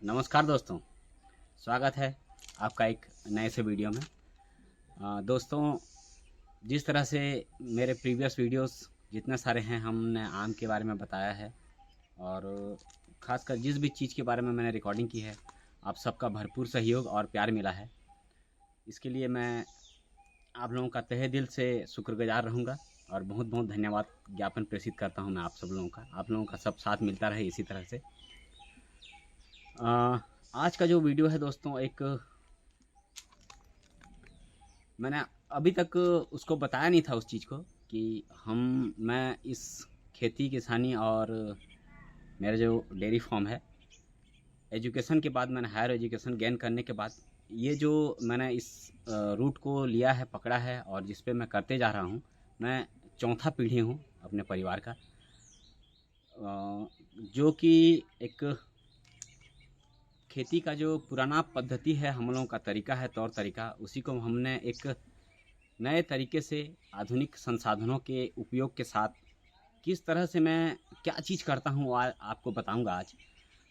नमस्कार दोस्तों, स्वागत है आपका एक नए से वीडियो में। दोस्तों, जिस तरह से मेरे प्रीवियस वीडियोस जितने सारे हैं हमने आम के बारे में बताया है और ख़ासकर जिस भी चीज़ के बारे में मैंने रिकॉर्डिंग की है, आप सबका भरपूर सहयोग और प्यार मिला है। इसके लिए मैं आप लोगों का तहे दिल से शुक्रगुजार रहूँगा और बहुत बहुत धन्यवाद ज्ञापन प्रेषित करता हूँ मैं आप सब लोगों का। आप लोगों का सब साथ मिलता रहे इसी तरह से। आज का जो वीडियो है दोस्तों, एक मैंने अभी तक उसको बताया नहीं था उस चीज़ को कि मैं इस खेती किसानी और मेरा जो डेयरी फार्म है, एजुकेशन के बाद मैंने हायर एजुकेशन गेन करने के बाद ये जो मैंने इस रूट को लिया है, पकड़ा है और जिस पे मैं करते जा रहा हूँ। मैं चौथा पीढ़ी हूँ अपने परिवार का, जो कि एक खेती का जो पुराना पद्धति है, हम लोगों का तरीका है, तौर तरीका, उसी को हमने एक नए तरीके से आधुनिक संसाधनों के उपयोग के साथ किस तरह से मैं क्या चीज़ करता हूँ आपको बताऊंगा आज।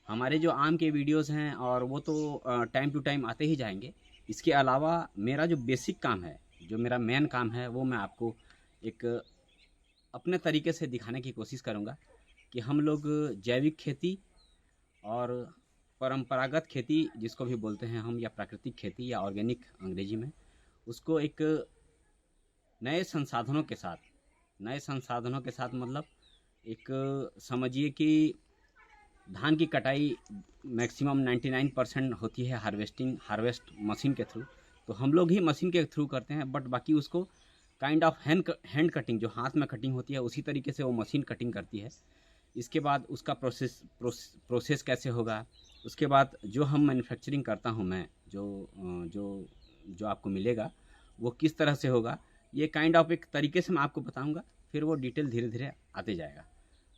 हमारे जो आम के वीडियोस हैं और वो तो टाइम टू टाइम आते ही जाएंगे। इसके अलावा मेरा जो बेसिक काम है, जो मेरा मेन काम है, वो मैं आपको एक अपने तरीके से दिखाने की कोशिश करूँगा कि हम लोग जैविक खेती और परंपरागत खेती जिसको भी बोलते हैं हम, या प्राकृतिक खेती या ऑर्गेनिक अंग्रेजी में, उसको एक नए संसाधनों के साथ मतलब एक समझिए कि धान की कटाई मैक्सिमम 99% होती है हार्वेस्ट मशीन के थ्रू। तो हम लोग ही मशीन के थ्रू करते हैं, बट बाकी उसको काइंड ऑफ हैंड कटिंग, जो हाथ में कटिंग होती है, उसी तरीके से वो मशीन कटिंग करती है। इसके बाद उसका प्रोसेस कैसे होगा, उसके बाद जो हम मैन्युफैक्चरिंग करता हूँ मैं, जो आपको मिलेगा वो किस तरह से होगा, ये काइंड ऑफ एक तरीके से मैं आपको बताऊंगा। फिर वो डिटेल धीरे धीरे आते जाएगा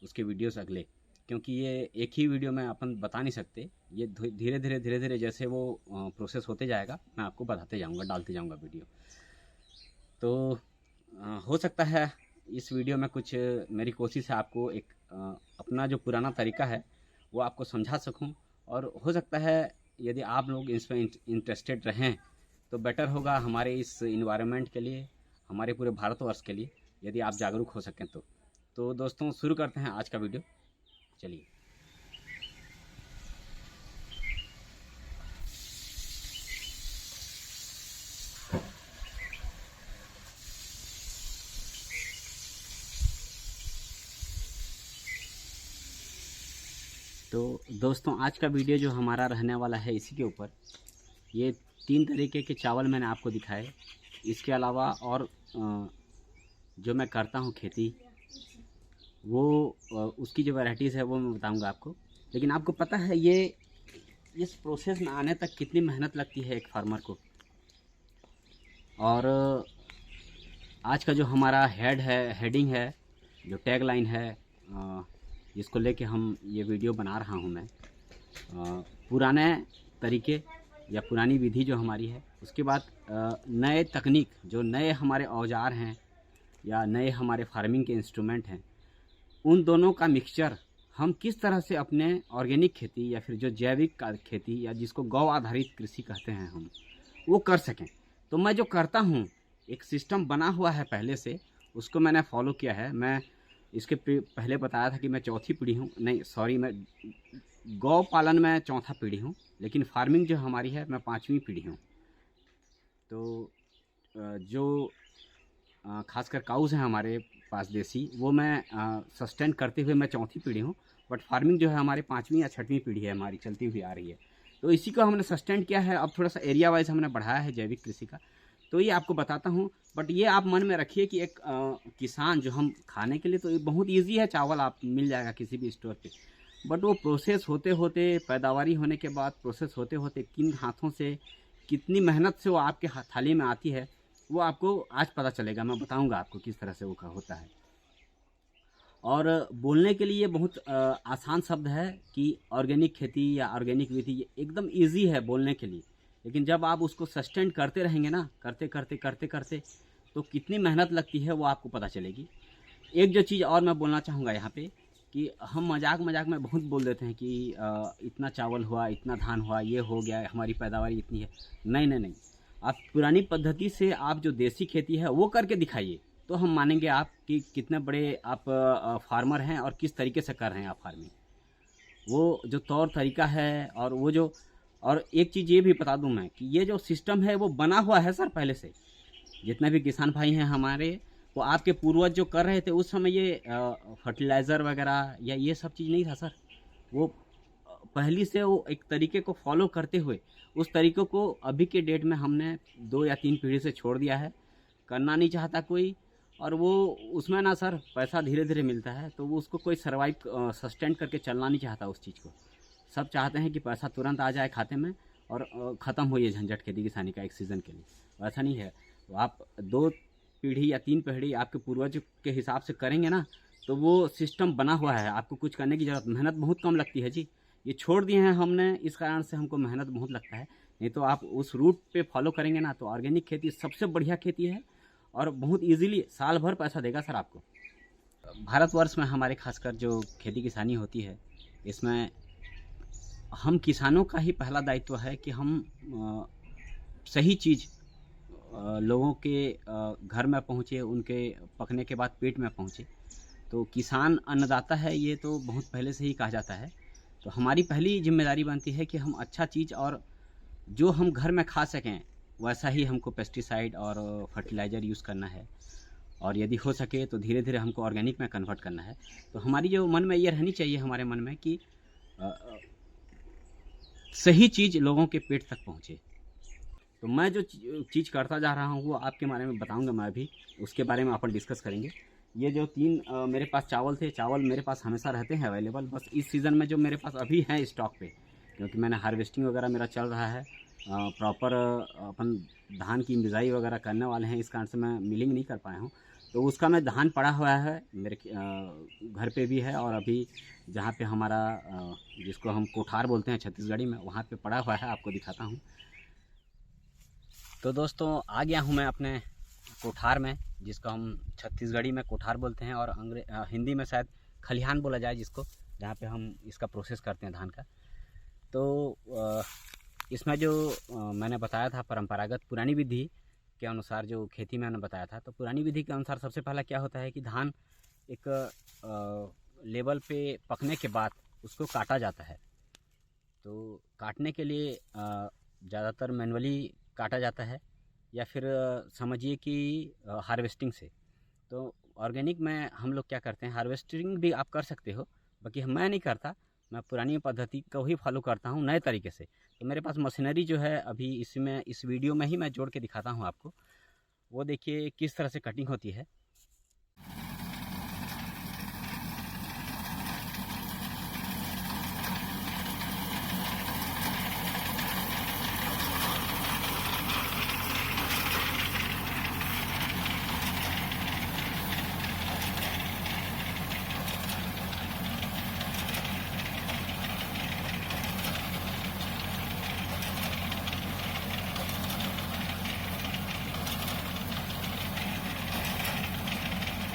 उसके वीडियोस अगले, क्योंकि ये एक ही वीडियो में अपन बता नहीं सकते। ये धीरे धीरे जैसे वो प्रोसेस होते जाएगा मैं आपको बताते जाऊँगा, डालते जाऊँगा वीडियो। तो हो सकता है इस वीडियो में कुछ मेरी कोशिश है आपको एक अपना जो पुराना तरीका है वो आपको समझा सकूं, और हो सकता है यदि आप लोग इसमें इंटरेस्टेड रहें तो बेटर होगा हमारे इस इन्वायरमेंट के लिए, हमारे पूरे भारतवर्ष के लिए, यदि आप जागरूक हो सकें तो दोस्तों शुरू करते हैं आज का वीडियो। चलिए। तो दोस्तों, आज का वीडियो जो हमारा रहने वाला है इसी के ऊपर। ये 3 तरीके के चावल मैंने आपको दिखाए। इसके अलावा और जो मैं करता हूँ खेती, वो उसकी जो वैराइटीज़ है वो मैं बताऊँगा आपको। लेकिन आपको पता है ये इस प्रोसेस में आने तक कितनी मेहनत लगती है एक फार्मर को। और आज का जो हमारा हेडिंग है, जो टैग लाइन है, जिसको लेके हम ये वीडियो बना रहा हूँ मैं, पुराने तरीके या पुरानी विधि जो हमारी है, उसके बाद नए तकनीक, जो नए हमारे औजार हैं या नए हमारे फार्मिंग के इंस्ट्रूमेंट हैं, उन दोनों का मिक्सचर हम किस तरह से अपने ऑर्गेनिक खेती या फिर जो जैविक खेती या जिसको गौ आधारित कृषि कहते हैं हम, वो कर सकें। तो मैं जो करता हूँ, एक सिस्टम बना हुआ है पहले से, उसको मैंने फॉलो किया है। मैं इसके पहले बताया था कि मैं चौथी पीढ़ी हूँ, नहीं सॉरी, मैं गौ पालन में चौथा पीढ़ी हूँ, लेकिन फार्मिंग जो हमारी है मैं 5वीं पीढ़ी हूँ। तो जो खासकर काउस हैं हमारे पास देसी, वो मैं सस्टेन करते हुए मैं चौथी पीढ़ी हूँ, बट फार्मिंग जो है हमारे 5वीं या 6वीं पीढ़ी है हमारी, चलती हुई आ रही है। तो इसी को हमने सस्टेन किया है। अब थोड़ा सा एरिया वाइज हमने बढ़ाया है जैविक कृषि का, तो ये आपको बताता हूँ। बट ये आप मन में रखिए कि एक किसान जो हम खाने के लिए, तो ये बहुत ईजी है, चावल आप मिल जाएगा किसी भी स्टोर पे, बट वो प्रोसेस होते होते, पैदावारी होने के बाद प्रोसेस होते होते, किन हाथों से, कितनी मेहनत से वो आपके थाली में आती है, वो आपको आज पता चलेगा। मैं बताऊंगा आपको किस तरह से वो होता है। और बोलने के लिए बहुत आसान शब्द है कि ऑर्गेनिक खेती या ऑर्गेनिक विधि, ये एकदम इजी है बोलने के लिए, लेकिन जब आप उसको सस्टेन करते रहेंगे ना, करते करते तो कितनी मेहनत लगती है वो आपको पता चलेगी। एक जो चीज़ और मैं बोलना चाहूँगा यहाँ पे कि हम मजाक मजाक में बहुत बोल देते हैं कि इतना चावल हुआ, इतना धान हुआ, ये हो गया, हमारी पैदावार इतनी है। नहीं नहीं नहीं, आप पुरानी पद्धति से आप जो देसी खेती है वो करके दिखाइए, तो हम मानेंगे आप कि कितने बड़े आप फार्मर हैं और किस तरीके से कर रहे हैं आप फार्मिंग। वो जो तौर तरीका है और वो जो, और एक चीज़ ये भी बता दूं मैं कि ये जो सिस्टम है वो बना हुआ है सर पहले से। जितने भी किसान भाई हैं हमारे, वो आपके पूर्वज जो कर रहे थे उस समय ये फर्टिलाइज़र वगैरह या ये सब चीज़ नहीं था सर। वो पहली से वो एक तरीके को फॉलो करते हुए उस तरीके को अभी के डेट में हमने 2 या 3 पीढ़ी से छोड़ दिया है। करना नहीं चाहता कोई, और वो उसमें ना सर पैसा धीरे धीरे मिलता है, तो वो उसको कोई सर्वाइव सस्टेन करके चलना नहीं चाहता उस चीज़ को। सब चाहते हैं कि पैसा तुरंत आ जाए खाते में और ख़त्म हो ये झंझट खेती किसानी का एक सीज़न के लिए। वैसा नहीं है। तो आप 2 पीढ़ी या 3 पीढ़ी आपके पूर्वज के हिसाब से करेंगे ना, तो वो सिस्टम बना हुआ है, आपको कुछ करने की ज़रूरत, मेहनत बहुत कम लगती है जी। ये छोड़ दिए हैं हमने, इस कारण से हमको मेहनत बहुत लगता है। नहीं तो आप उस रूट पे फॉलो करेंगे ना, तो ऑर्गेनिक खेती सबसे बढ़िया खेती है और बहुत इजीली साल भर पैसा देगा सर आपको। भारतवर्ष में हमारे खासकर जो खेती किसानी होती है, इसमें हम किसानों का ही पहला दायित्व है कि हम सही चीज़ लोगों के घर में पहुँचे, उनके पकने के बाद पेट में पहुँचे। तो किसान अन्नदाता है, ये तो बहुत पहले से ही कहा जाता है। तो हमारी पहली जिम्मेदारी बनती है कि हम अच्छा चीज़ और जो हम घर में खा सकें वैसा ही हमको पेस्टिसाइड और फर्टिलाइज़र यूज़ करना है, और यदि हो सके तो धीरे धीरे हमको ऑर्गेनिक में कन्वर्ट करना है। तो हमारी जो मन में ये रहनी चाहिए, हमारे मन में, कि सही चीज़ लोगों के पेट तक पहुँचे। तो मैं जो चीज़ करता जा रहा हूँ वो आपके बारे में बताऊँगा मैं अभी, उसके बारे में अपन डिस्कस करेंगे। ये जो 3 मेरे पास चावल थे, चावल मेरे पास हमेशा रहते हैं अवेलेबल, बस इस सीज़न में जो मेरे पास अभी हैं स्टॉक पे, क्योंकि मैंने हार्वेस्टिंग वगैरह मेरा चल रहा है, प्रॉपर अपन धान की बिजाई वगैरह करने वाले हैं, इस कारण से मैं मिलिंग नहीं कर पाया हूँ। तो उसका मैं धान पड़ा हुआ है मेरे घर पे भी है, और अभी जहाँ पे हमारा जिसको हम कोठार बोलते हैं छत्तीसगढ़ी में, वहाँ पे पड़ा हुआ है, आपको दिखाता हूँ। तो दोस्तों आ गया हूँ मैं अपने कोठार में, जिसको हम छत्तीसगढ़ी में कोठार बोलते हैं, और हिंदी में शायद खलिहान बोला जाए जिसको, जहाँ पे हम इसका प्रोसेस करते हैं धान का। तो इसमें जो मैंने बताया था परंपरागत पुरानी विधि के अनुसार जो खेती मैंने बताया था, तो पुरानी विधि के अनुसार सबसे पहला क्या होता है कि धान एक लेवल पे पकने के बाद उसको काटा जाता है। तो काटने के लिए ज़्यादातर मैनुअली काटा जाता है, या फिर समझिए कि हार्वेस्टिंग से। तो ऑर्गेनिक में हम लोग क्या करते हैं, हार्वेस्टिंग भी आप कर सकते हो, बाकी मैं नहीं करता, मैं पुरानी पद्धति को ही फॉलो करता हूँ नए तरीके से। तो मेरे पास मशीनरी जो है अभी इसमें इस वीडियो में ही मैं जोड़ के दिखाता हूँ आपको। वो देखिए किस तरह से कटिंग होती है।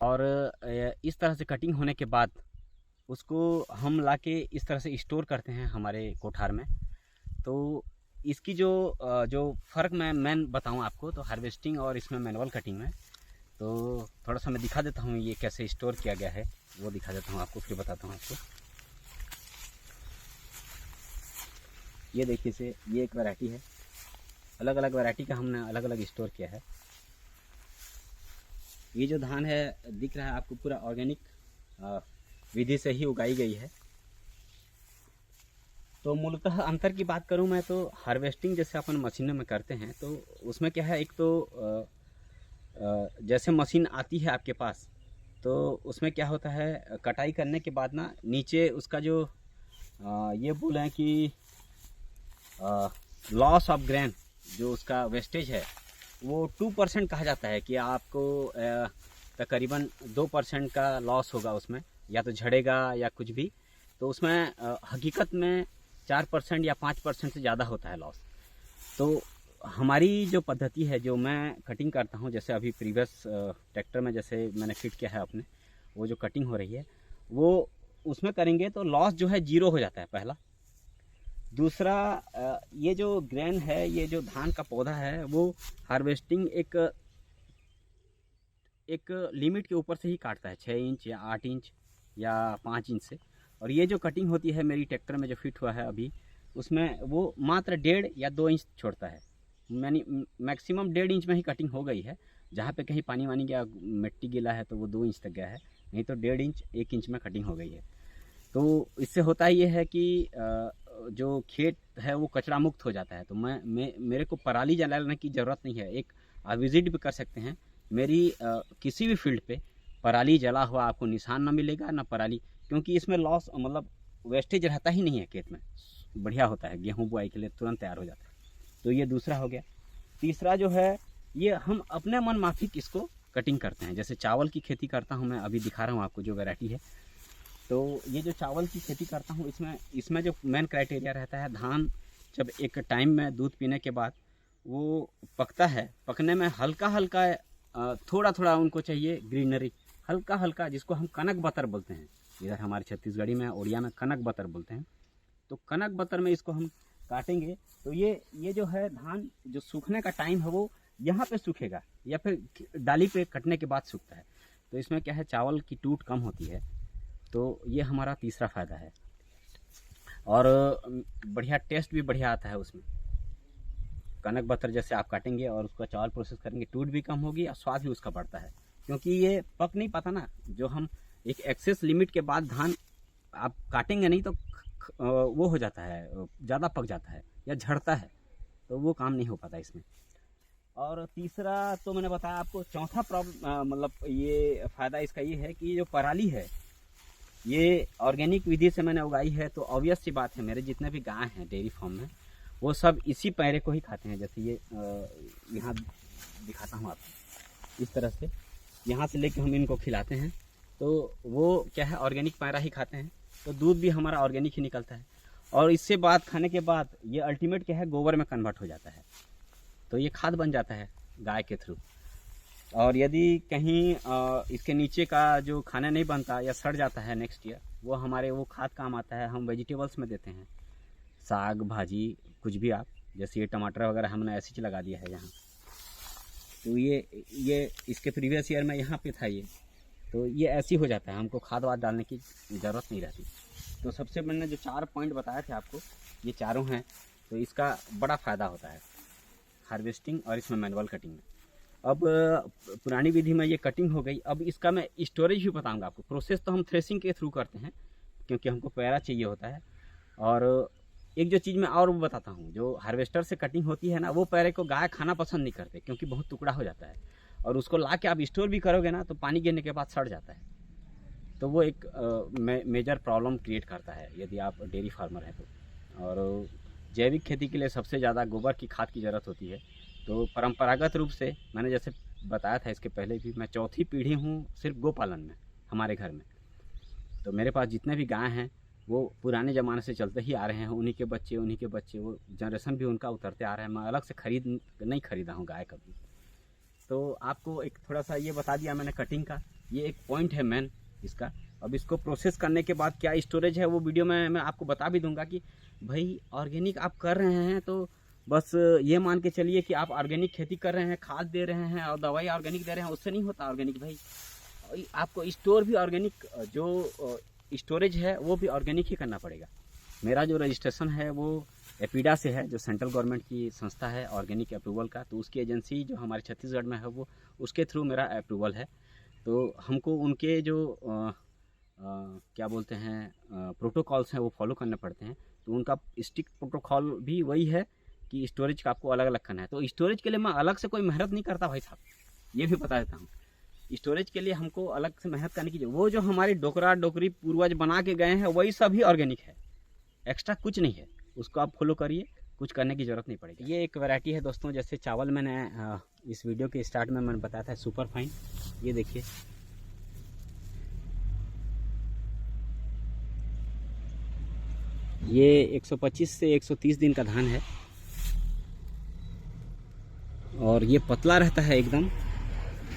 और इस तरह से कटिंग होने के बाद उसको हम लाके इस तरह से स्टोर करते हैं हमारे कोठार में। तो इसकी जो फ़र्क मैं बताऊं आपको, तो हार्वेस्टिंग और इसमें मैनुअल कटिंग में, तो थोड़ा सा मैं दिखा देता हूं ये कैसे स्टोर किया गया है, वो दिखा देता हूं आपको, फिर बताता हूं आपको। ये देखिए से, ये एक वैरायटी है, अलग अलग वैरायटी का हमने अलग अलग स्टोर किया है। ये जो धान है दिख रहा है आपको, पूरा ऑर्गेनिक विधि से ही उगाई गई है। तो मूलतः अंतर की बात करूं मैं, तो हार्वेस्टिंग जैसे अपन मशीनों में करते हैं, तो उसमें क्या है, एक तो जैसे मशीन आती है आपके पास, तो उसमें क्या होता है, कटाई करने के बाद ना नीचे उसका जो ये बोलें कि लॉस ऑफ ग्रेन, जो उसका वेस्टेज है, वो 2% कहा जाता है कि आपको तकरीबन 2% का लॉस होगा उसमें, या तो झड़ेगा या कुछ भी। तो उसमें हकीकत में 4% या 5% से ज़्यादा होता है लॉस। तो हमारी जो पद्धति है, जो मैं कटिंग करता हूँ, जैसे अभी प्रीवियस ट्रैक्टर में जैसे मैंने फिट किया है अपने, वो जो कटिंग हो रही है, वो उसमें करेंगे तो लॉस जो है 0 हो जाता है पहला। दूसरा, ये जो ग्रेन है, ये जो धान का पौधा है, वो हार्वेस्टिंग एक लिमिट के ऊपर से ही काटता है, 6 इंच या 8 इंच या 5 इंच से। और ये जो कटिंग होती है मेरी ट्रैक्टर में जो फिट हुआ है अभी, उसमें वो मात्र 1.5 या 2 इंच छोड़ता है। मैक्सिमम 1.5 इंच में ही कटिंग हो गई है। जहाँ पे कहीं पानी वानी गया, मिट्टी गीला है तो वो 2 इंच तक गया है, नहीं तो 1.5 इंच 1 इंच में कटिंग हो गई है। तो इससे होता ये है कि जो खेत है वो कचरा मुक्त हो जाता है। तो मेरे को पराली जलाने की ज़रूरत नहीं है। एक आप विजिट भी कर सकते हैं मेरी किसी भी फील्ड पे, पराली जला हुआ आपको निशान ना मिलेगा ना पराली, क्योंकि इसमें लॉस मतलब वेस्टेज रहता ही नहीं है। खेत में बढ़िया होता है, गेहूं बुआई के लिए तुरंत तैयार हो जाता है। तो ये दूसरा हो गया। तीसरा जो है, ये हम अपने मन माफिक इसको कटिंग करते हैं। जैसे चावल की खेती करता हूँ मैं, अभी दिखा रहा हूँ आपको जो वैरायटी है। तो ये जो चावल की खेती करता हूँ, इसमें जो मेन क्राइटेरिया रहता है, धान जब एक टाइम में दूध पीने के बाद वो पकता है, पकने में हल्का हल्का थोड़ा थोड़ा उनको चाहिए ग्रीनरी, हल्का हल्का, जिसको हम कनक बतर बोलते हैं। इधर हमारे छत्तीसगढ़ी में, उड़िया में कनक बतर बोलते हैं। तो कनक बतर में इसको हम काटेंगे तो ये जो है धान, जो सूखने का टाइम है वो यहाँ पे सूखेगा या फिर डाली पे कटने के बाद सूखता है। तो इसमें क्या है, चावल की टूट कम होती है। तो ये हमारा तीसरा फ़ायदा है। और बढ़िया टेस्ट भी बढ़िया आता है उसमें। कनक बतर जैसे आप काटेंगे और उसका चावल प्रोसेस करेंगे, टूट भी कम होगी और स्वाद भी उसका बढ़ता है। क्योंकि ये पक नहीं पाता ना, जो हम एक एक्सेस लिमिट के बाद धान आप काटेंगे नहीं तो वो हो जाता है, ज़्यादा पक जाता है या झड़ता है, तो वो काम नहीं हो पाता इसमें। और तीसरा तो मैंने बताया आपको। चौथा प्रॉब्लम मतलब ये फ़ायदा इसका ये है कि जो पराली है ये ऑर्गेनिक विधि से मैंने उगाई है। तो ऑब्वियस सी बात है, मेरे जितने भी गाय हैं डेयरी फार्म में, वो सब इसी पैरे को ही खाते हैं। जैसे ये यहाँ दिखाता हूँ आपको, इस तरह से यहाँ से लेके हम इनको खिलाते हैं। तो वो क्या है, ऑर्गेनिक पैरा ही खाते हैं। तो दूध भी हमारा ऑर्गेनिक ही निकलता है। और इससे बाद खाने के बाद ये अल्टीमेट क्या है, गोबर में कन्वर्ट हो जाता है। तो ये खाद बन जाता है गाय के थ्रू। और यदि कहीं इसके नीचे का जो खाना नहीं बनता या सड़ जाता है नेक्स्ट ईयर, वो हमारे वो खाद काम आता है। हम वेजिटेबल्स में देते हैं, साग भाजी कुछ भी आप, जैसे ये टमाटर वगैरह हमने ऐसे ही लगा दिया है यहाँ। तो ये इसके प्रीवियस ईयर में यहाँ पे था ये, तो ये ऐसे ही हो जाता है। हमको खाद वाद डालने की ज़रूरत नहीं रहती। तो सबसे मैंने जो 4 पॉइंट बताए थे आपको, ये चारों हैं। तो इसका बड़ा फ़ायदा होता है हार्वेस्टिंग और इसमें मैनुअल कटिंग में। अब पुरानी विधि में ये कटिंग हो गई। अब इसका मैं स्टोरेज भी बताऊंगा आपको। प्रोसेस तो हम थ्रेसिंग के थ्रू करते हैं क्योंकि हमको पैरा चाहिए होता है। और एक जो चीज़ मैं और बताता हूँ, जो हार्वेस्टर से कटिंग होती है ना, वो पैरे को गाय खाना पसंद नहीं करते क्योंकि बहुत टुकड़ा हो जाता है। और उसको ला के आप स्टोर भी करोगे ना तो पानी गिरने के बाद सड़ जाता है। तो वो एक मेजर प्रॉब्लम क्रिएट करता है यदि आप डेयरी फार्मर हैं तो। और जैविक खेती के लिए सबसे ज़्यादा गोबर की खाद की ज़रूरत होती है। तो परंपरागत रूप से मैंने जैसे बताया था इसके पहले भी, मैं चौथी पीढ़ी हूँ सिर्फ गोपालन में हमारे घर में। तो मेरे पास जितने भी गाय हैं वो पुराने ज़माने से चलते ही आ रहे हैं। उन्हीं के बच्चे वो जनरेशन भी उनका उतरते आ रहे हैं। मैं अलग से नहीं खरीदा हूँ गाय कभी। तो आपको एक थोड़ा सा ये बता दिया मैंने कटिंग का, ये एक पॉइंट है मेन इसका। अब इसको प्रोसेस करने के बाद क्या स्टोरेज है वो वीडियो में मैं आपको बता भी दूंगा कि भाई ऑर्गेनिक आप कर रहे हैं तो बस ये मान के चलिए कि आप ऑर्गेनिक खेती कर रहे हैं, खाद दे रहे हैं और दवाई ऑर्गेनिक दे रहे हैं, उससे नहीं होता ऑर्गेनिक भाई। आपको स्टोर भी ऑर्गेनिक, जो स्टोरेज है वो भी ऑर्गेनिक ही करना पड़ेगा। मेरा जो रजिस्ट्रेशन है वो एपीडा से है, जो सेंट्रल गवर्नमेंट की संस्था है ऑर्गेनिक अप्रूवल का। तो उसकी एजेंसी जो हमारे छत्तीसगढ़ में है वो, उसके थ्रू मेरा अप्रूवल है। तो हमको उनके जो क्या बोलते हैं प्रोटोकॉल्स हैं वो फॉलो करने पड़ते हैं। तो उनका स्ट्रिक्ट प्रोटोकॉल भी वही है कि स्टोरेज का आपको अलग अलग करना है। तो स्टोरेज के लिए मैं अलग से कोई मेहनत नहीं करता भाई साहब, ये भी बता देता हूँ। स्टोरेज के लिए हमको अलग से मेहनत करने की, वो जो हमारी डोकरा डोकरी पूर्वज बना के गए हैं वही सभी ऑर्गेनिक है, एक्स्ट्रा कुछ नहीं है। उसको आप फॉलो करिए, कुछ करने की ज़रूरत नहीं पड़ेगी। ये एक वैरायटी है दोस्तों। जैसे चावल मैंने इस वीडियो के स्टार्ट में मैंने बताया था सुपर फाइन, ये देखिए ये 125 से 130 दिन का धान है और ये पतला रहता है एकदम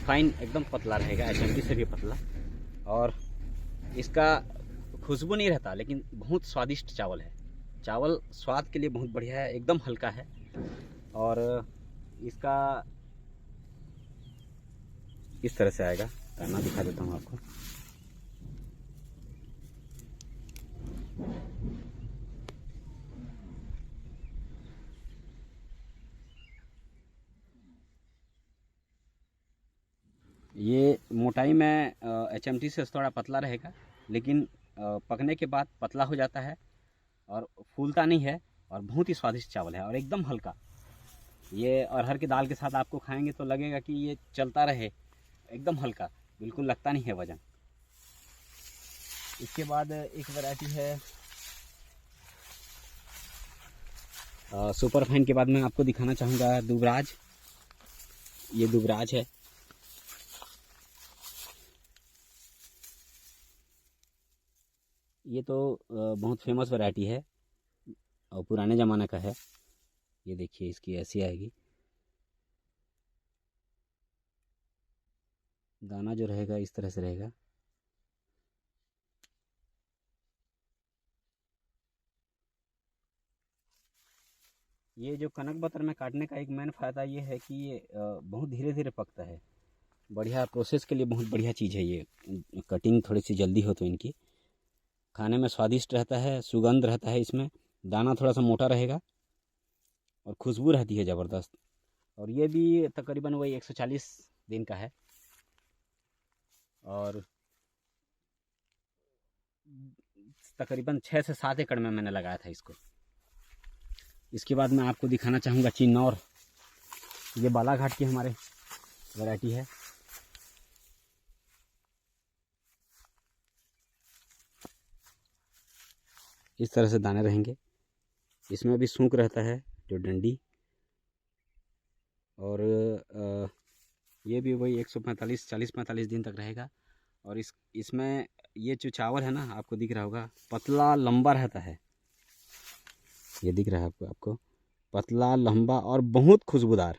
फाइन, एकदम पतला रहेगा, HMD से भी पतला। और इसका खुशबू नहीं रहता, लेकिन बहुत स्वादिष्ट चावल है। चावल स्वाद के लिए बहुत बढ़िया है, एकदम हल्का है। और इसका इस तरह से आएगा, दाना दिखा देता हूँ आपको। ये मोटाई में HMT से थोड़ा पतला रहेगा, लेकिन पकने के बाद पतला हो जाता है और फूलता नहीं है, और बहुत ही स्वादिष्ट चावल है और एकदम हल्का। ये अरहर की दाल के साथ आपको खाएंगे तो लगेगा कि ये चलता रहे, एकदम हल्का, बिल्कुल लगता नहीं है वजन। इसके बाद एक वैरायटी है सुपर फाइन के बाद मैं आपको दिखाना चाहूँगा दुबराज। ये दुबराज है। ये तो बहुत फेमस वैरायटी है और पुराने ज़माने का है। ये देखिए, इसकी ऐसी आएगी, दाना जो रहेगा इस तरह से रहेगा। ये जो कनक बतर में काटने का एक मेन फ़ायदा ये है कि ये बहुत धीरे धीरे पकता है। बढ़िया प्रोसेस के लिए बहुत बढ़िया चीज़ है ये। कटिंग थोड़ी सी जल्दी हो तो इनकी खाने में स्वादिष्ट रहता है, सुगंध रहता है इसमें, दाना थोड़ा सा मोटा रहेगा और खुशबू रहती है ज़बरदस्त। और ये भी तकरीबन वही 140 दिन का है और तकरीबन 6 से 7 एकड़ में मैंने लगाया था इसको। इसके बाद मैं आपको दिखाना चाहूँगा चिन्नौर। ये बालाघाट की हमारे वैरायटी है। इस तरह से दाने रहेंगे, इसमें भी सूंक रहता है जो डंडी। और ये भी वही 145 दिन तक रहेगा। और इसमें ये जो चावल है ना, आपको दिख रहा होगा, पतला लंबा रहता है। ये दिख रहा है आपको पतला लंबा और बहुत खुशबूदार।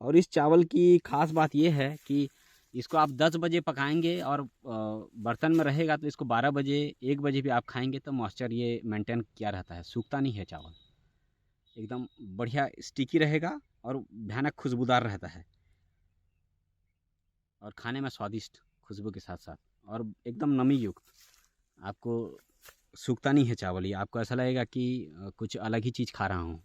और इस चावल की खास बात यह है कि इसको आप 10 बजे पकाएंगे और बर्तन में रहेगा तो इसको 12 बजे 1 बजे भी आप खाएंगे तो मॉइस्चर ये मेंटेन किया रहता है, सूखता नहीं है चावल, एकदम बढ़िया स्टिकी रहेगा और भयानक खुशबूदार रहता है और खाने में स्वादिष्ट खुशबू के साथ साथ और एकदम नमी युक्त। आपको सूखता नहीं है चावल, ये आपको ऐसा लगेगा कि कुछ अलग ही चीज़ खा रहा हूँ।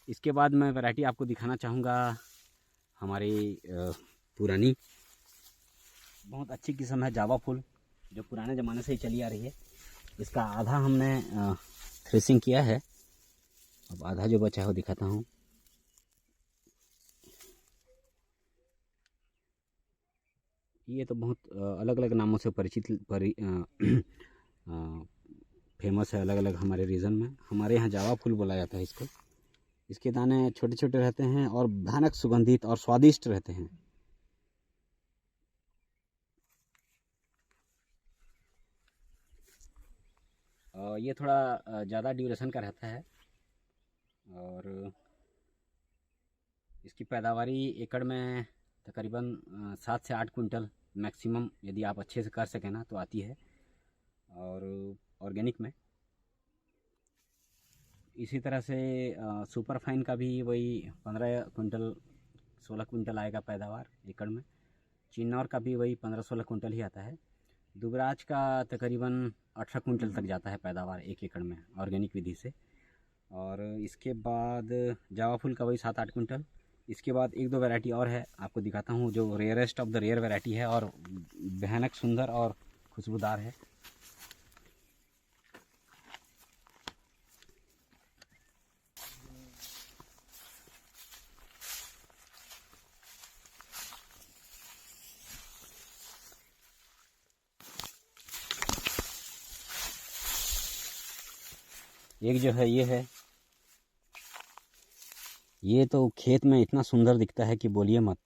इसके बाद मैं वैरायटी आपको दिखाना चाहूँगा हमारी पुरानी बहुत अच्छी किस्म है जावा फुल, जो पुराने ज़माने से ही चली आ रही है। इसका आधा हमने थ्रेसिंग किया है, अब आधा जो बचा है वो दिखाता हूँ। ये तो बहुत अलग अलग नामों से फेमस है अलग अलग हमारे रीजन में। हमारे यहाँ जावा फूल बोला जाता है इसको। इसके दाने छोटे छोटे रहते हैं और भयानक सुगंधित और स्वादिष्ट रहते हैं। ये थोड़ा ज़्यादा ड्यूरेशन का रहता है और इसकी पैदावारी एकड़ में तकरीबन 7 से 8 कुंटल मैक्सिमम, यदि आप अच्छे से कर सकें ना तो आती है। और ऑर्गेनिक में इसी तरह से सुपर फाइन का भी वही 15 कुंटल 16 कुंटल आएगा पैदावार एकड़ में। चिन्नौर का भी वही 15-16 कुंटल ही आता है। दुबराज का तकरीबन 18 कुंटल तक जाता है पैदावार 1 एकड़ में ऑर्गेनिक विधि से। और इसके बाद जावा फूल का वही 7-8 कुंटल। इसके बाद एक दो वैरायटी और है, आपको दिखाता हूँ, जो rarest of the rare variety है और भयानक सुंदर और खुशबूदार है। एक जो है ये है, ये तो खेत में इतना सुंदर दिखता है कि बोलिए मत।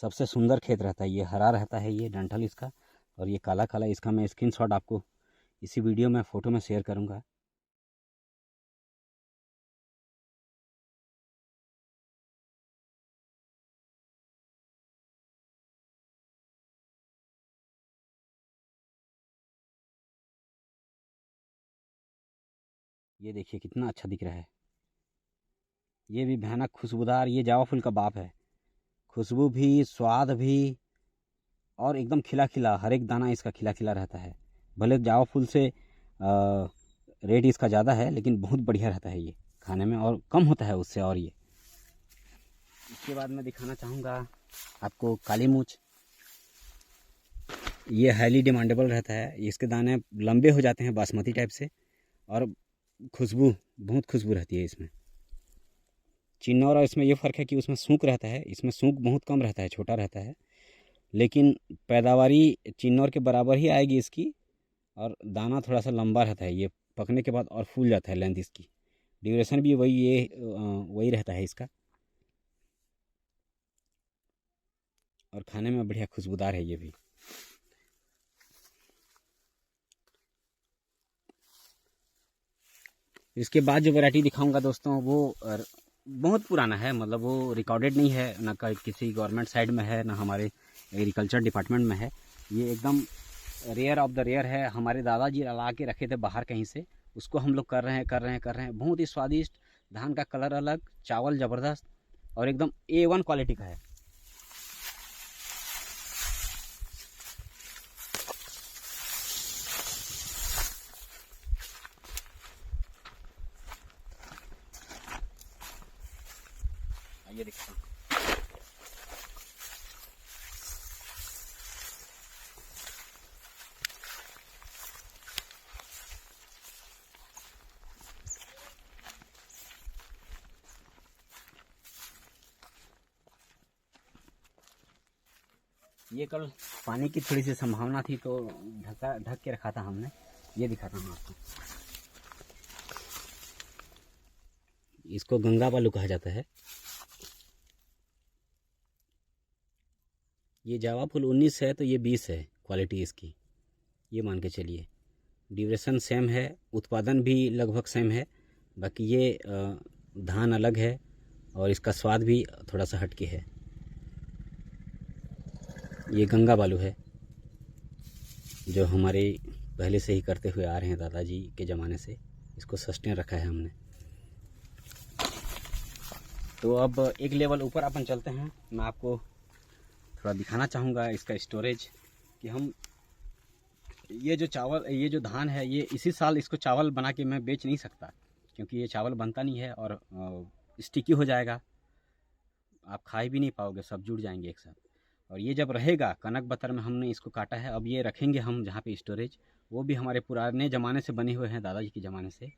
सबसे सुंदर खेत रहता है ये, हरा रहता है ये डंठल इसका, और ये काला काला। इसका मैं स्क्रीनशॉट आपको इसी वीडियो में फ़ोटो में शेयर करूँगा। ये देखिए कितना अच्छा दिख रहा है। ये भी भयानक खुशबूदार, ये जावा फूल का बाप है। खुशबू भी, स्वाद भी, और एकदम खिला खिला, हर एक दाना इसका खिला खिला रहता है। भले जावा फूल से रेट इसका ज़्यादा है, लेकिन बहुत बढ़िया रहता है ये खाने में, और कम होता है उससे। और ये इसके बाद मैं दिखाना चाहूँगा आपको काली मूंछ। ये हाईली डिमांडेबल रहता है। इसके दाने लंबे हो जाते हैं बासमती टाइप से, और खुशबू, बहुत खुशबू रहती है इसमें। चिन्नौर और इसमें ये फ़र्क है कि उसमें सूख रहता है, इसमें सूख बहुत कम रहता है, छोटा रहता है, लेकिन पैदावारी चिन्नौर के बराबर ही आएगी इसकी। और दाना थोड़ा सा लंबा रहता है, ये पकने के बाद और फूल जाता है लेंथ इसकी। ड्यूरेशन भी वही रहता है इसका, और खाने में बढ़िया खुशबूदार है ये भी। इसके बाद जो वैरायटी दिखाऊंगा दोस्तों, वो बहुत पुराना है, मतलब वो रिकॉर्डेड नहीं है, ना किसी गवर्नमेंट साइड में है, ना हमारे एग्रीकल्चर डिपार्टमेंट में है। ये एकदम रेयर ऑफ द रेयर है। हमारे दादाजी ला के रखे थे बाहर कहीं से, उसको हम लोग कर रहे हैं। बहुत ही स्वादिष्ट, धान का कलर अलग, चावल ज़बरदस्त, और एकदम A1 क्वालिटी का है। ये दिखता हूँ। ये कल पानी की थोड़ी सी संभावना थी, तो ढक के रखा था हमने। ये दिखाता हूँ आपको। इसको गंगा बालू कहा जाता है। ये जावा फूल 19 है, तो ये 20 है क्वालिटी इसकी, ये मान के चलिए। ड्यूरेशन सेम है, उत्पादन भी लगभग सेम है। बाकी ये धान अलग है, और इसका स्वाद भी थोड़ा सा हटके है। ये गंगा बालू है, जो हमारे पहले से ही करते हुए आ रहे हैं, दादाजी के ज़माने से इसको सस्टेन रखा है हमने। तो अब एक लेवल ऊपर अपन चलते हैं। मैं आपको थोड़ा दिखाना चाहूँगा इसका स्टोरेज, कि हम ये जो चावल, ये जो धान है, ये इसी साल इसको चावल बना के मैं बेच नहीं सकता, क्योंकि ये चावल बनता नहीं है और स्टिकी हो जाएगा, आप खा ही भी नहीं पाओगे, सब जुड़ जाएंगे एक साथ। और ये जब रहेगा, कनक बतर में हमने इसको काटा है, अब ये रखेंगे हम जहाँ पे स्टोरेज, वो भी हमारे पुराने ज़माने से बने हुए हैं, दादाजी के ज़माने से।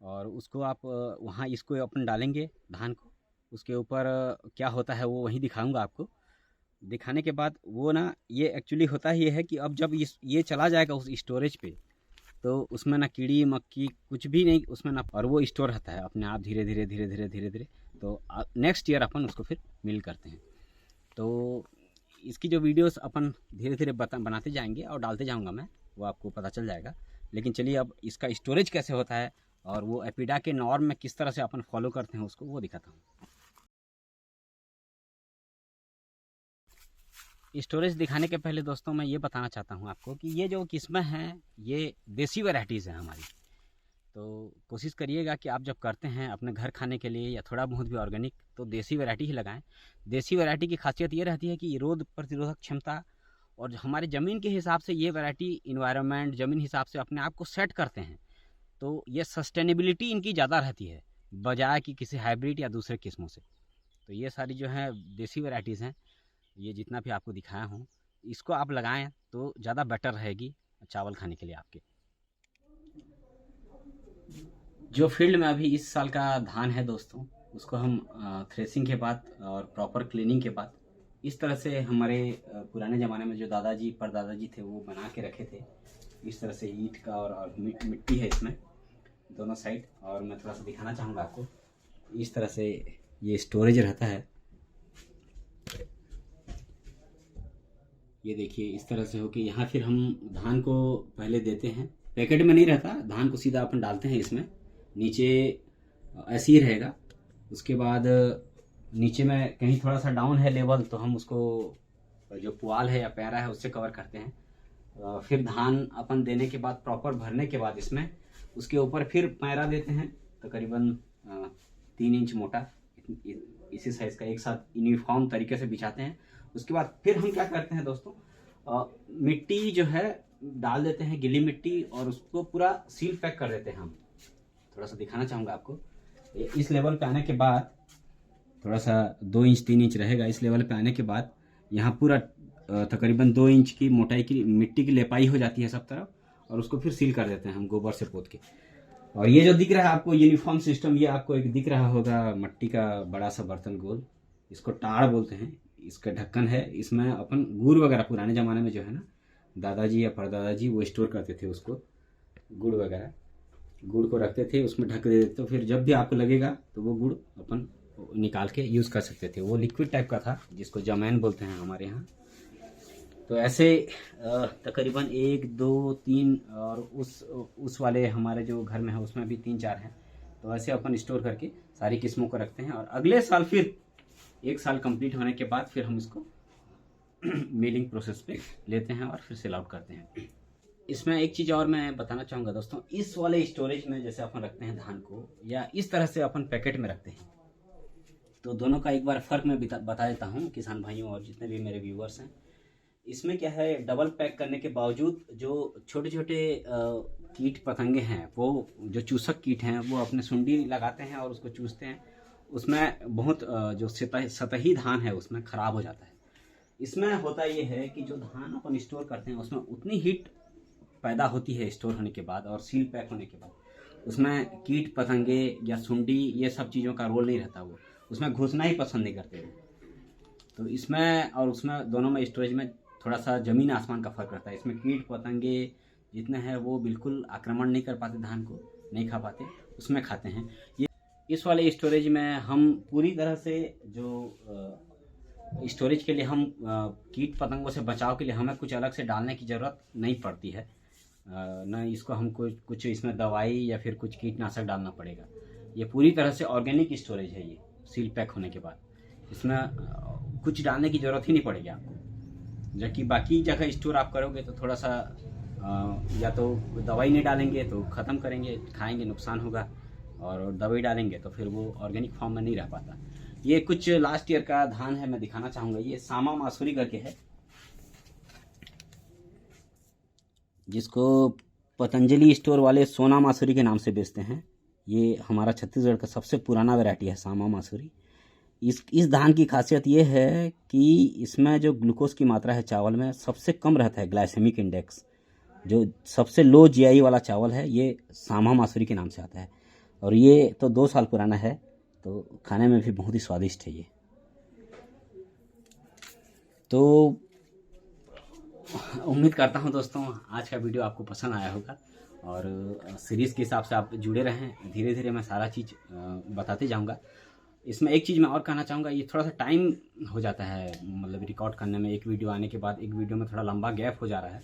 और उसको आप वहाँ इसको अपन डालेंगे धान को, उसके ऊपर क्या होता है वो वहीं दिखाऊंगा आपको। दिखाने के बाद वो ना, ये एक्चुअली होता ही ये है कि अब जब ये चला जाएगा उस स्टोरेज पे, तो उसमें ना कीड़ी मक्खी कुछ भी नहीं उसमें ना, और वो स्टोर रहता है अपने आप धीरे धीरे। तो नेक्स्ट ईयर अपन उसको फिर मिल करते हैं। तो इसकी जो वीडियोस अपन धीरे धीरे बनाते जाएंगे और डालते जाऊंगा मैं, वो आपको पता चल जाएगा। लेकिन चलिए अब इसका स्टोरेज कैसे होता है, और वो एपिडा के नॉर्म में किस तरह से अपन फॉलो करते हैं उसको, वो दिखाता हूँ। स्टोरेज दिखाने के पहले दोस्तों मैं ये बताना चाहता हूँ आपको कि ये जो किस्में हैं, ये देसी वैराइटीज़ हैं हमारी। तो कोशिश करिएगा कि आप जब करते हैं अपने घर खाने के लिए, या थोड़ा बहुत भी ऑर्गेनिक, तो देसी वैरायटी ही लगाएं। देसी वैरायटी की खासियत ये रहती है कि रोग प्रतिरोधक क्षमता, और हमारे ज़मीन के हिसाब से ये वैरायटी इन्वायरमेंट, ज़मीन हिसाब से अपने आप को सेट करते हैं। तो ये सस्टेनेबिलिटी इनकी ज़्यादा रहती है, बजाय कि किसी हाइब्रिड या दूसरे किस्मों से। तो ये सारी जो है देसी वैराइटीज़ हैं, ये जितना भी आपको दिखाया हूँ, इसको आप लगाएं तो ज़्यादा बेटर रहेगी चावल खाने के लिए आपके। जो फील्ड में अभी इस साल का धान है दोस्तों, उसको हम थ्रेसिंग के बाद और प्रॉपर क्लीनिंग के बाद, इस तरह से हमारे पुराने ज़माने में जो दादाजी परदादाजी थे वो बना के रखे थे। इस तरह से ईंट का और मिट्टी है इसमें दोनों साइड। और मैं थोड़ा सा दिखाना चाहूँगा आपको, इस तरह से ये स्टोरेज रहता है। ये देखिए इस तरह से हो कि यहाँ फिर हम धान को पहले देते हैं, पैकेट में नहीं रहता, धान को सीधा अपन डालते हैं इसमें, नीचे ऐसे ही रहेगा। उसके बाद नीचे में कहीं थोड़ा सा डाउन है लेवल, तो हम उसको जो पुआल है या पैरा है उससे कवर करते हैं। फिर धान अपन देने के बाद, प्रॉपर भरने के बाद इसमें उसके ऊपर फिर पैरा देते हैं तकरीबन 3 इंच मोटा, इसी साइज़ का एक साथ यूनिफॉर्म तरीके से बिछाते हैं। उसके बाद फिर हम क्या करते हैं दोस्तों, मिट्टी जो है डाल देते हैं, गीली मिट्टी, और उसको पूरा सील पैक कर देते हैं हम। थोड़ा सा दिखाना चाहूँगा आपको। इस लेवल पे आने के बाद थोड़ा सा 2 इंच 3 इंच रहेगा। इस लेवल पे आने के बाद यहाँ पूरा तकरीबन 2 इंच की मोटाई की मिट्टी की लेपाई हो जाती है सब तरफ, और उसको फिर सील कर देते हैं हम गोबर से पोत के। और ये जो दिख रहा है आपको यूनिफॉर्म सिस्टम, ये आपको एक दिख रहा होगा मट्टी का बड़ा सा बर्तन गोल, इसको टाड़ बोलते हैं। इसका ढक्कन है, इसमें अपन गुड़ वगैरह पुराने ज़माने में जो है ना, दादाजी या परदादाजी वो स्टोर करते थे उसको, गुड़ वगैरह, गुड़ को रखते थे उसमें, ढक देते, तो फिर जब भी आपको लगेगा तो वो गुड़ अपन निकाल के यूज़ कर सकते थे। वो लिक्विड टाइप का था जिसको जमैन बोलते हैं हमारे यहाँ। तो ऐसे तकरीबन 1 2 3 और उस वाले हमारे जो घर में है उसमें भी 3 4 हैं। तो ऐसे अपन स्टोर करके सारी किस्मों को रखते हैं, और अगले साल फिर 1 साल कंप्लीट होने के बाद फिर हम इसको मिलिंग प्रोसेस पे लेते हैं और फिर सेल आउट करते हैं। इसमें एक चीज़ और मैं बताना चाहूँगा दोस्तों, इस वाले स्टोरेज में जैसे अपन रखते हैं धान को, या इस तरह से अपन पैकेट में रखते हैं, तो दोनों का एक बार फ़र्क मैं बता देता हूँ किसान भाइयों और जितने भी मेरे व्यूअर्स हैं। इसमें क्या है, डबल पैक करने के बावजूद जो छोटे छोटे कीट पतंगे हैं, वो जो चूसक कीट हैं, वो अपने सुंडी लगाते हैं और उसको चूसते हैं। उसमें बहुत जो सतही धान है उसमें ख़राब हो जाता है। इसमें होता ये है कि जो धान अपन स्टोर करते हैं उसमें उतनी हीट पैदा होती है स्टोर होने के बाद और सील पैक होने के बाद, उसमें कीट पतंगे या सुंडी ये सब चीज़ों का रोल नहीं रहता, वो उसमें घुसना ही पसंद नहीं करते वो। तो इसमें और उसमें दोनों में स्टोरेज में थोड़ा सा ज़मीन आसमान का फ़र्क रहता है। इसमें कीट पतंगे जितने हैं वो बिल्कुल आक्रमण नहीं कर पाते, धान को नहीं खा पाते, उसमें खाते हैं। ये इस वाले स्टोरेज में हम पूरी तरह से जो स्टोरेज के लिए हम कीट पतंगों से बचाव के लिए हमें कुछ अलग से डालने की ज़रूरत नहीं पड़ती है, न इसको हमको कुछ इसमें दवाई या फिर कुछ कीटनाशक डालना पड़ेगा। ये पूरी तरह से ऑर्गेनिक स्टोरेज है। ये सील पैक होने के बाद इसमें कुछ डालने की ज़रूरत ही नहीं पड़ेगी आपको। जबकि बाकी जगह स्टोर आप करोगे तो थोड़ा सा या तो दवाई नहीं डालेंगे तो ख़त्म करेंगे, खाएंगे नुकसान होगा, और दवाई डालेंगे तो फिर वो ऑर्गेनिक फॉर्म में नहीं रह पाता। ये कुछ लास्ट ईयर का धान है, मैं दिखाना चाहूँगा। ये सामा मासूरी करके है, जिसको पतंजलि स्टोर वाले सोना मासूरी के नाम से बेचते हैं। ये हमारा छत्तीसगढ़ का सबसे पुराना वैरायटी है सामा मासूरी। इस धान की खासियत ये है कि इसमें जो ग्लूकोज की मात्रा है चावल में सबसे कम रहता है, ग्लाइसेमिक इंडेक्स जो सबसे लो जीआई वाला चावल है ये सामा मासूरी के नाम से आता है। और ये तो 2 साल पुराना है, तो खाने में भी बहुत ही स्वादिष्ट है ये। तो उम्मीद करता हूँ दोस्तों आज का वीडियो आपको पसंद आया होगा, और सीरीज़ के हिसाब से आप जुड़े रहें। धीरे धीरे मैं सारा चीज़ बताते जाऊँगा। इसमें एक चीज़ मैं और कहना चाहूँगा, ये थोड़ा सा टाइम हो जाता है, मतलब रिकॉर्ड करने में। एक वीडियो आने के बाद एक वीडियो में थोड़ा लंबा गैप हो जा रहा है,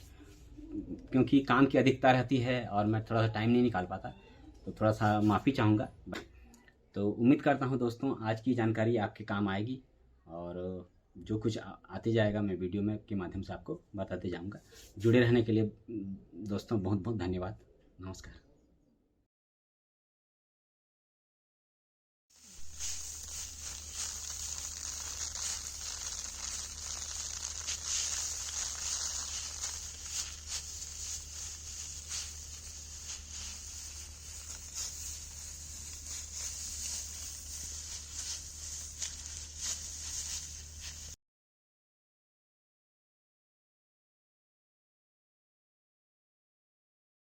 क्योंकि काम की अधिकता रहती है और मैं थोड़ा सा टाइम नहीं निकाल पाता, तो थोड़ा सा माफ़ी चाहूँगा। तो उम्मीद करता हूँ दोस्तों आज की जानकारी आपके काम आएगी, और जो कुछ आते जाएगा मैं वीडियो में के माध्यम से आपको बताते जाऊँगा। जुड़े रहने के लिए दोस्तों बहुत बहुत धन्यवाद। नमस्कार।